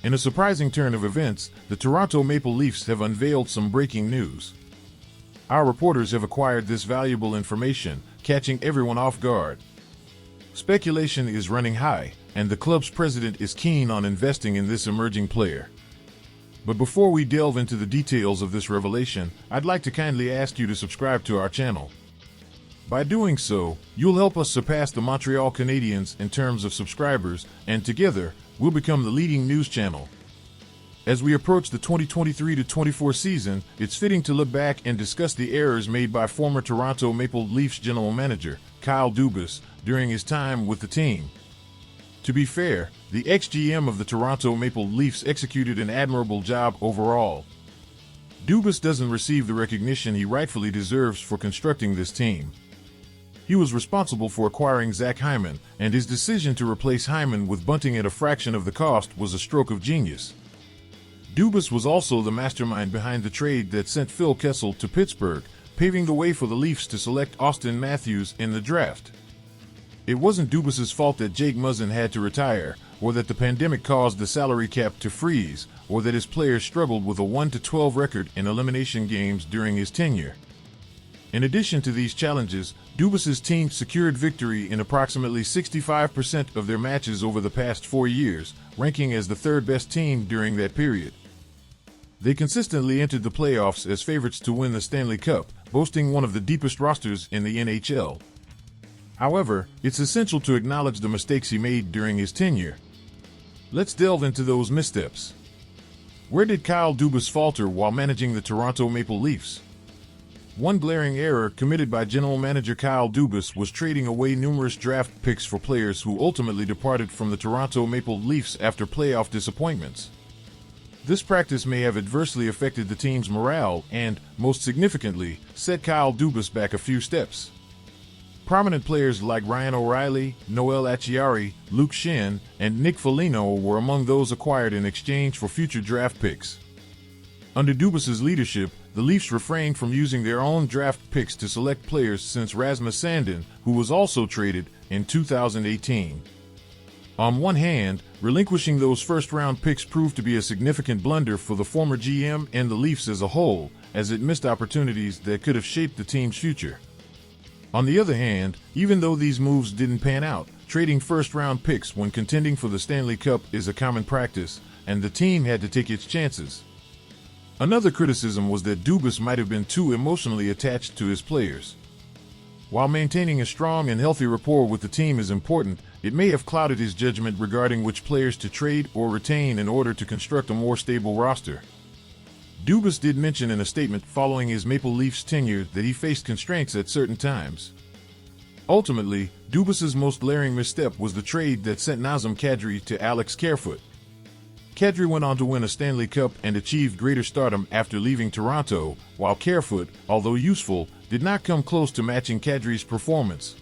In a surprising turn of events, the Toronto Maple Leafs have unveiled some breaking news. Our reporters have acquired this valuable information, catching everyone off guard. Speculation is running high, and the club's president is keen on investing in this emerging player. But before we delve into the details of this revelation, I'd like to kindly ask you to subscribe to our channel. By doing so, you'll help us surpass the Montreal Canadiens in terms of subscribers, and together, we'll become the leading news channel. As we approach the 2023-24 season, it's fitting to look back and discuss the errors made by former Toronto Maple Leafs general manager, Kyle Dubis, during his time with the team. To be fair, the ex-GM of the Toronto Maple Leafs executed an admirable job overall. Dubis doesn't receive the recognition he rightfully deserves for constructing this team. He was responsible for acquiring Zach Hyman, and his decision to replace Hyman with Bunting at a fraction of the cost was a stroke of genius. Dubis was also the mastermind behind the trade that sent Phil Kessel to Pittsburgh, paving the way for the Leafs to select Auston Matthews in the draft. It wasn't Dubis's fault that Jake Muzzin had to retire, or that the pandemic caused the salary cap to freeze, or that his players struggled with a 1-12 record in elimination games during his tenure. In addition to these challenges, Dubis's team secured victory in approximately 65% of their matches over the past 4 years, ranking as the third-best team during that period. They consistently entered the playoffs as favorites to win the Stanley Cup, boasting one of the deepest rosters in the NHL. However, it's essential to acknowledge the mistakes he made during his tenure. Let's delve into those missteps. Where did Kyle Dubis falter while managing the Toronto Maple Leafs? One glaring error committed by general manager Kyle Dubis was trading away numerous draft picks for players who ultimately departed from the Toronto Maple Leafs after playoff disappointments. This practice may have adversely affected the team's morale and, most significantly, set Kyle Dubis back a few steps. Prominent players like Ryan O'Reilly, Noel Acciari, Luke Schenn, and Nick Foligno were among those acquired in exchange for future draft picks. Under Dubis's leadership, the Leafs refrained from using their own draft picks to select players since Rasmus Sandin, who was also traded in 2018. On one hand, relinquishing those first-round picks proved to be a significant blunder for the former GM and the Leafs as a whole, as it missed opportunities that could have shaped the team's future. On the other hand, even though these moves didn't pan out, trading first-round picks when contending for the Stanley Cup is a common practice, and the team had to take its chances. Another criticism was that Dubis might have been too emotionally attached to his players. While maintaining a strong and healthy rapport with the team is important, it may have clouded his judgment regarding which players to trade or retain in order to construct a more stable roster. Dubis did mention in a statement following his Maple Leafs tenure that he faced constraints at certain times. Ultimately, Dubis's most glaring misstep was the trade that sent Nazem Kadri to Alex Kerfoot. Kadri went on to win a Stanley Cup and achieved greater stardom after leaving Toronto, while Kerfoot, although useful, did not come close to matching Kadri's performance.